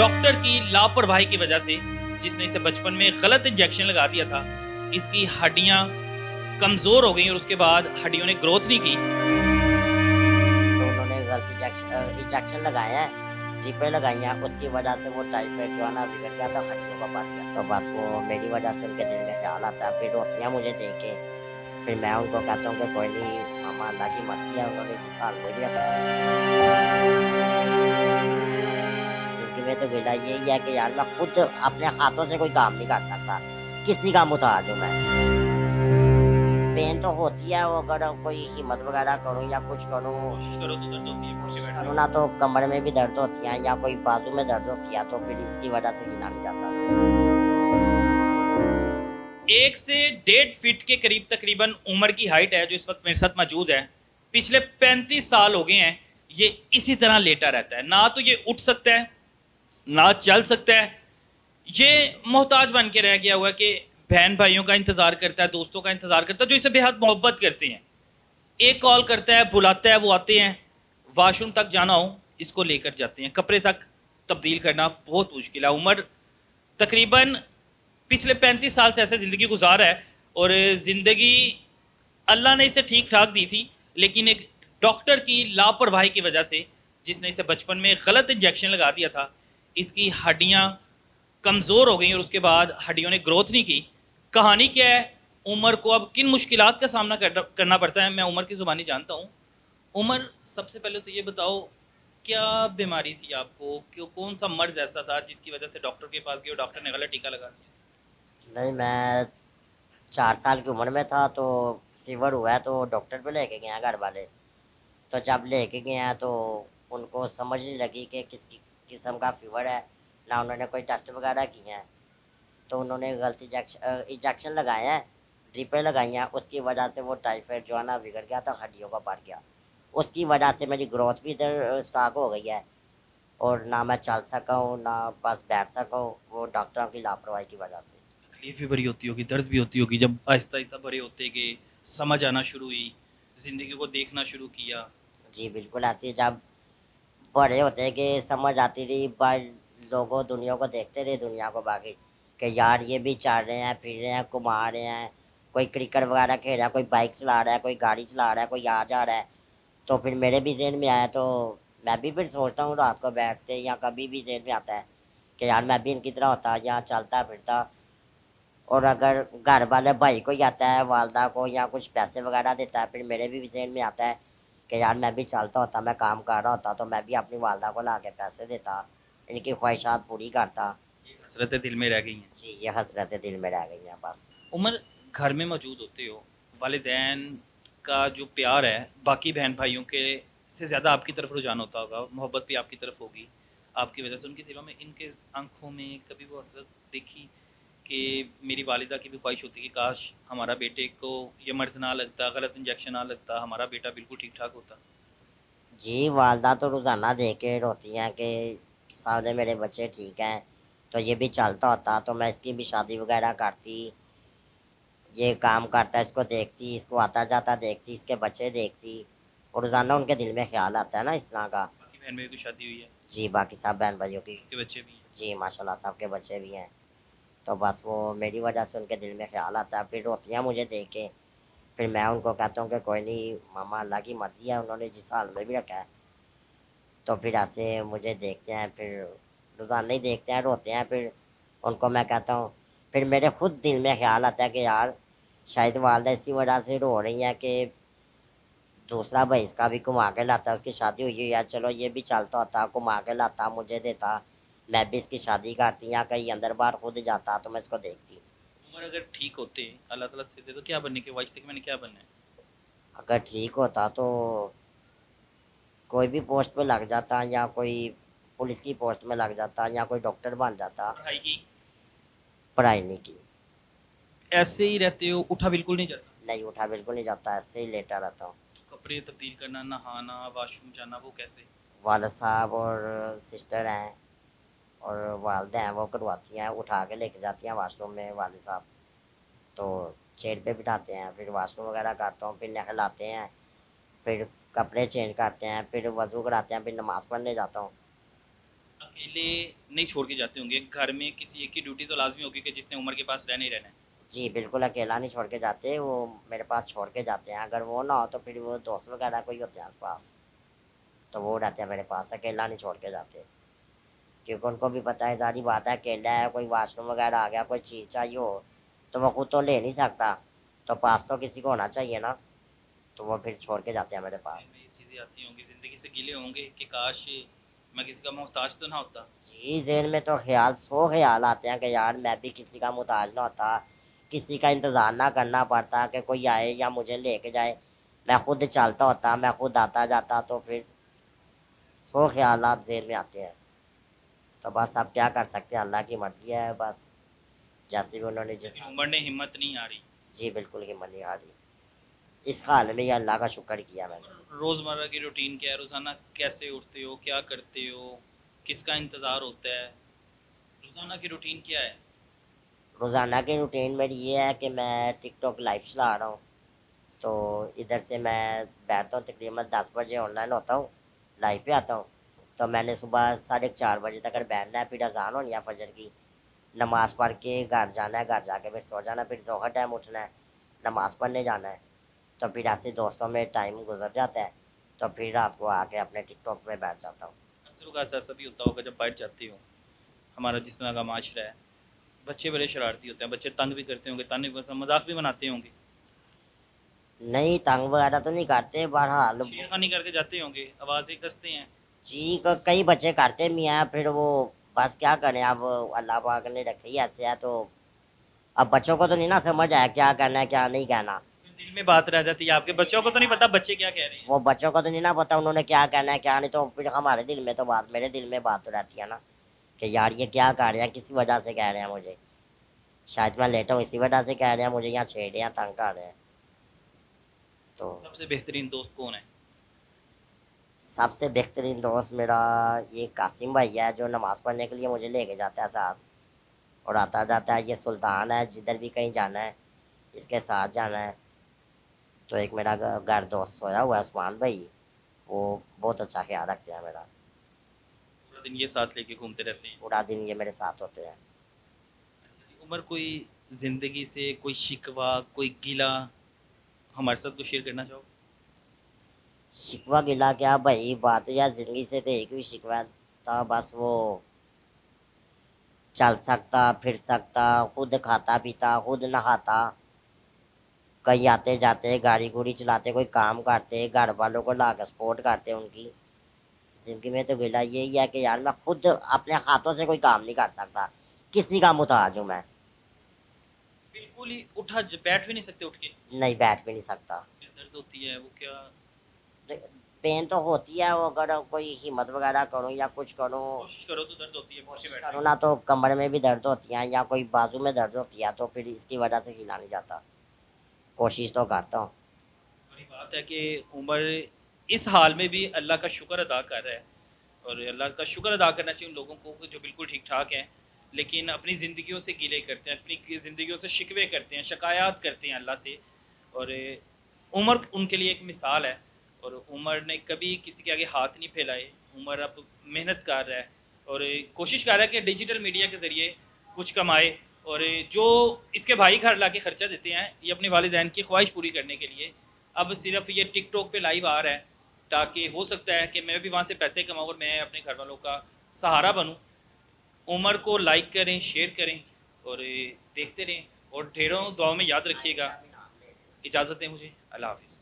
Doctor की लापरवाही की वजह से, जिसने इसे बचपन में गलत इंजेक्शन लगा दिया था, इसकी हड्डियां कमज़ोर हो गई और उसके बाद हड्डियों ने ग्रोथ नहीं की। तो उन्होंने गलत इंजेक्शन लगाए हैं, ड्रिपें लगाई हैं, उसकी वजह से वो टाइफाइड जो है ना बिगड़ गया था, हड्डियों का बढ़ गया। तो बस वो मेरी वजह से उनके दिल में ख्याल आता है, फिर रोती हैं मुझे देख के। फिर मैं उनको कहता हूँ कि कोई नहीं मामा, अल्लाह की मर्जी है, उन्होंने जिस हाल में भी रखा है। जिंदगी में तो बेटा यही है कि यार मैं खुद अपने हाथों से कोई काम नहीं कर सकता, किसी का मुताज हूँ मैं। पेन तो होती है, वो अगर कोई हिम्मत वगैरह करूँ या कुछ करूँ, कोशिश करो तो दर्द होती है, कोशिश बैठने करूँ की। ना, तो कमर में भी दर्द होती है या कोई बाजू में दर्द होती है, तो फिर इसकी वजह से जीना नहीं जाता। 1 से 1.5 फीट के करीब तकरीबन उम्र की हाइट है जो इस वक्त मेरे साथ मौजूद है। पिछले 35 साल हो गए हैं ये इसी तरह लेटा रहता है। ना तो ये उठ सकता है, ना चल सकता है। ये मोहताज बन के रह गया हुआ है कि बहन भाइयों का इंतज़ार करता है, दोस्तों का इंतज़ार करता है जो इसे बेहद मोहब्बत करते हैं। एक कॉल करता है, बुलाता है, वो आते हैं। वॉशरूम तक जाना हो इसको लेकर जाते हैं, कपड़े तक तब्दील करना बहुत मुश्किल है। उम्र तकरीबन पिछले 35 साल से ऐसे ज़िंदगी गुजार है। और ज़िंदगी अल्लाह ने इसे ठीक ठाक दी थी, लेकिन एक डॉक्टर की लापरवाही की वजह से, जिसने इसे बचपन में गलत इंजेक्शन लगा दिया था, इसकी हड्डियां कमज़ोर हो गई और उसके बाद हड्डियों ने ग्रोथ नहीं की। कहानी क्या है, उमर को अब किन मुश्किलात का सामना करना पड़ता है, मैं उमर की ज़ुबानी जानता हूँ। उमर, सबसे पहले तो ये बताओ, क्या बीमारी थी आपको? क्यों, कौन सा मर्ज ऐसा था जिसकी वजह से डॉक्टर के पास गए और डॉक्टर ने गलत टीका लगा दिया? नहीं, मैं 4 साल की उम्र में था तो फीवर हुआ है, तो डॉक्टर पे लेके गए हैं घर वाले। तो जब लेके गए हैं तो उनको समझ नहीं लगी कि किस्म का फीवर है, ना उन्होंने कोई टेस्ट वगैरह किए हैं। तो उन्होंने गलत इंजेक्शन लगाए हैं, ड्रिपें लगाई हैं, उसकी वजह से वो टाइफाइड जो है ना बिगड़ गया था, हड्डियों का बढ़ गया। उसकी वजह से मेरी ग्रोथ भी इधर स्टॉक हो गई है, और ना मैं चल सका हूँ, ना बस बैठ सका हूँ, वो डॉक्टरों की लापरवाही की वजह से। तकलीफ भी बड़ी होती होगी, दर्द भी होती होगी जब आहिस्ता आहिस्ता बड़े होते गए, समझ आना शुरू हुई, ज़िंदगी को देखना शुरू किया। जी बिल्कुल, ऐसे जब बड़े होते कि समझ आती रही, बड़ लोगों दुनिया को देखते रहे, दुनिया को बाकी कि यार ये भी चल रहे हैं, फिर रहे हैं, घुमा रहे हैं, कोई क्रिकेट वगैरह खेल रहा है, कोई बाइक चला रहा है, कोई गाड़ी चला रहा है, कोई आ जा रहा है। तो फिर मेरे भी ज़हन में आया, तो मैं भी फिर सोचता हूँ रात को बैठते या कभी भी ज़हन में आता है कि यार मैं भी इनकी तरह होता या चलता फिरता। और अगर घर वाले भाई को ही आता है, वालदा को, या कुछ पैसे वगैरह देता है, फिर मेरे भी ज़हन में आता है कि यार मैं भी चलता होता, मैं काम कर रहा होता, तो मैं भी अपनी वालदा को ला के पैसे देता, इनकी ख्वाहिशात पूरी करता। ये हसरतें दिल में रह गई हैं। जी, ये हसरतें दिल में रह गई हैं बस। उमर, घर में मौजूद होते हो, वालिदैन का जो प्यार है बाकी बहन भाइयों के से ज़्यादा आपकी तरफ रुझान होता होगा, मोहब्बत भी आपकी तरफ होगी। आपकी वजह से उनके दिलों में, इनके आंखों में कभी वो हसरत देखी कि मेरी वालिदा की भी ख्वाहिश होती कि काश हमारा बेटे को ये मर्ज़ ना लगता, गलत इंजेक्शन ना लगता, हमारा बेटा बिल्कुल ठीक ठाक होता? जी, वालदा तो रोज़ाना देख के रोती हैं कि सारे मेरे बच्चे ठीक हैं, तो ये भी चलता होता तो मैं इसकी भी शादी वगैरह करती, ये काम करता है इसको देखती, इसको आता जाता देखती, इसके बच्चे देखती, और रोज़ाना उनके दिल में ख्याल आता है ना इस तरह का। बाकी बहन भाइयों की शादी हुई है, जी, बाकी सब बहन भाइयों की। उनके बच्चे भी हैं। जी माशाल्लाह, सबके बच्चे भी हैं। तो बस वो मेरी वजह से उनके दिल में ख्याल आता है, फिर रोती हैं मुझे देख के। फिर मैं उनको कहता हूँ कि कोई नहीं मामा, अल्लाह की मर्जी है, उन्होंने जिस हाल में भी रखा है। तो फिर ऐसे मुझे देखते हैं, फिर रोज़ाना ही देखते हैं, रोते हैं, फिर उनको मैं कहता हूँ। फिर मेरे खुद दिल में ख्याल आता है कि यार शायद वालदा इसी वजह से रो रही हैं कि दूसरा भाई इसका भी घुमा के लाता, उसकी शादी हुई है यार, चलो ये भी चलता होता, घुमा के लाता, मुझे देता, मैं भी इसकी शादी करती या कहीं अंदर बाहर खुद जाता तो मैं इसको देखती। उमर, अगर ठीक होते अल्लाह ताला से दे तो क्या बनने के ख्वाहिश थी कि मैंने क्या बनना है? अगर ठीक होता तो कोई भी पोस्ट पे लग जाता, या कोई पुलिस की पोस्ट में लग जाता, या कोई डॉक्टर बन जाता। पढ़ाई की? पढ़ाई नहीं की। ऐसे ही रहते हो, उठा बिल्कुल नहीं जाता? नहीं उठा बिल्कुल नहीं जाता, ऐसे ही लेटा रहता हूँ। तो कपड़े तब्दील करना, नहाना, वॉशरूम जाना, वो कैसे? वालद साहब और सिस्टर हैं और वालदे हैं, वो करवाती हैं, उठा के लेके जाती हैं वॉशरूम में वालिद साहब। तो चेयर पे बिठाते हैं, फिर वॉशरूम वगैरह करता हूँ, फिर नहलाते हैं, फिर कपड़े चेंज करते हैं, फिर वज़ू कराते हैं, फिर नमाज़ पढ़ने जाता हूँ। अकेले नहीं छोड़ के जाते होंगे, घर में किसी एक की ड्यूटी तो लाजमी होगी कि जिसने उमर के पास रहना ही रहना है। जी बिल्कुल अकेला नहीं छोड़ के जाते, वो मेरे पास छोड़ के जाते हैं। अगर वो ना हो तो फिर वो दोस्त वगैरह कोई होते हैं आस पास, तो वो रहते हैं मेरे पास, अकेला नहीं छोड़ के जाते। क्योंकि उनको भी पता है, सारी बात है, अकेला है, कोई वॉशरूम वगैरह आ गया, कोई चीज़ चाहिए हो तो वो खुद तो ले नहीं सकता, तो पास तो किसी को होना चाहिए ना, तो वो फिर छोड़ के जाते हैं मेरे पास। में ये चीज़ें आती होंगी, ज़िंदगी से गिले होंगे कि काश मैं किसी का मोहताज तो ना होता। जी ज़हन में तो ख्याल, सौ ख्याल आते हैं कि यार मैं भी किसी का मुताज ना होता, किसी का इंतज़ार ना करना पड़ता कि कोई आए या मुझे लेके जाए, मैं खुद चलता होता, मैं खुद आता जाता, तो फिर सौ ख्याल ज़हन में आते हैं। तो बस अब क्या कर सकते हैं, अल्लाह की मर्ज़ी है बस, जैसे भी उन्होंने जिस। लेकिन उमर ने हिम्मत नहीं हारी। जी बिल्कुल हिम्मत नहीं हारी, इस हाल में ये अल्लाह का शुक्र किया मैंने। रोज़मर्रा की रूटीन क्या है, रोज़ाना कैसे उठते हो, क्या करते हो, किसका इंतज़ार होता है, रोज़ाना की रूटीन क्या है? रोज़ाना की रूटीन मेरी ये है कि मैं टिकटॉक लाइव चला रहा हूँ, तो इधर से मैं बैठता हूँ तकरीबन 10 बजे, ऑनलाइन होता हूँ, लाइव पे आता हूँ। तो मैंने सुबह 4:30 बजे तक बैठना है, फिर अजान होनी है फजर की, नमाज़ पढ़ के घर जाना है, घर जाके फिर सो जाना, फिर जोहर टाइम उठना है, नमाज़ पढ़ने जाना है। तो फिर ऐसे दोस्तों में टाइम गुजर जाता है, तो फिर रात को आके अपने टिकटॉक पे बैठ जाता हूँ। अक्सर का ऐसा भी होता होगा जब बैठ जाती हो, हमारा जिस तरह का माशरा है, बच्चे बड़े शरारती होते हैं, बच्चे तंग भी करते होंगे, ताने भी करते होंगे, मजाक भी बनाते होंगे, नहीं तंग वगैरह तो नहीं करते, बहरहाल छेड़खानी करके जाते होंगे, आवाज़ें कसते हैं। जी कई बच्चे करते भी हैं, फिर वो बस क्या करें, अब अल्लाह पाक ने रखे ही ऐसे है, तो अब बच्चों को तो नहीं ना समझ आया क्या करना है क्या नहीं कहना। फिर दिल में बात रह जाती है, आपके बच्चों को तो नहीं पता बच्चे क्या कह रहे हैं। वो बच्चों को तो नहीं ना पता उन्होंने क्या कहना है क्या नहीं, तो फिर हमारे दिल में तो बात, मेरे दिल में बात तो रहती है ना कि यार ये क्या कर रहे हैं, किसी वजह से कह रहे हैं मुझे, शायद मैं लेटा हूँ इसी वजह से कह रहे हैं मुझे, यहाँ छेड़ रहे हैं, तंग कर रहे हैं। तो सबसे बेहतरीन दोस्त कौन है? सबसे बेहतरीन दोस्त मेरा ये कासिम भाई है, जो नमाज़ पढ़ने के लिए मुझे लेके जाता है साथ, और आता जाता है। ये सुल्तान है, जिधर भी कहीं जाना है इसके साथ जाना है। तो एक मेरा घर दोस्त सोया हुआ है उस्मान भाई, वो बहुत अच्छा ख्याल रखते हैं मेरा, पूरा दिन ये साथ लेके घूमते रहते हैं। पूरा दिन ये मेरे साथ होते हैं। अच्छा जी, उमर कोई ज़िंदगी से कोई शिकवा, कोई गिला हमारे साथ को शेयर करना चाहो? शिकवा गिला क्या भाई, बात यार ज़िंदगी से तो एक ही शिकवा था, बस वो चल सकता, फिर सकता, खुद खाता पीता, खुद नहाता, कहीं आते जाते, गाड़ी गुड़ी चलाते, कोई काम करते, घर वालों को ला कर सपोर्ट करते उनकी। ज़िंदगी में तो गिला यही है कि यार मैं खुद अपने हाथों से कोई काम नहीं कर सकता, किसी का मुताज हूँ मैं। बिल्कुल ही बैठ भी नहीं सकते उठ के? नहीं बैठ भी नहीं सकता। फिर दर्द होती है वो क्या? पेन तो होती है, वो अगर कोई हिम्मत वगैरह करूँ या कुछ करूँ, कोशिश करो तो दर्द होती है उठ के कोशिश बैठने करूँ की। ना, तो कमर में भी दर्द होती है या कोई बाजू में दर्द होती है, तो फिर इसकी वजह से हिला नहीं जाता। कोशिश तो करता हूँ। बड़ी बात है कि उमर इस हाल में भी अल्लाह का शुक्र अदा कर रहा है, और अल्लाह का शुक्र अदा करना चाहिए उन लोगों को जो बिल्कुल ठीक ठाक हैं, लेकिन अपनी ज़िंदगियों से गिले करते हैं, अपनी ज़िंदगियों से शिकवे करते हैं, शिकायत करते हैं अल्लाह से। और उमर उनके लिए एक मिसाल है, और उमर ने कभी किसी के आगे हाथ नहीं फैलाए। उमर अब मेहनत कर रहा है और कोशिश कर रहा है कि डिजिटल मीडिया के ज़रिए कुछ कमाए, और जो इसके भाई घर ला के खर्चा देते हैं ये अपने वालिदैन की ख्वाहिश पूरी करने के लिए, अब सिर्फ ये टिकटॉक पे लाइव आ रहा है ताकि हो सकता है कि मैं भी वहाँ से पैसे कमाऊँ और मैं अपने घर वालों का सहारा बनूँ। उमर को लाइक करें, शेयर करें और देखते रहें, और ढेरों दुआओं में याद रखिएगा। इजाज़त दें मुझे, अल्लाह हाफिज़।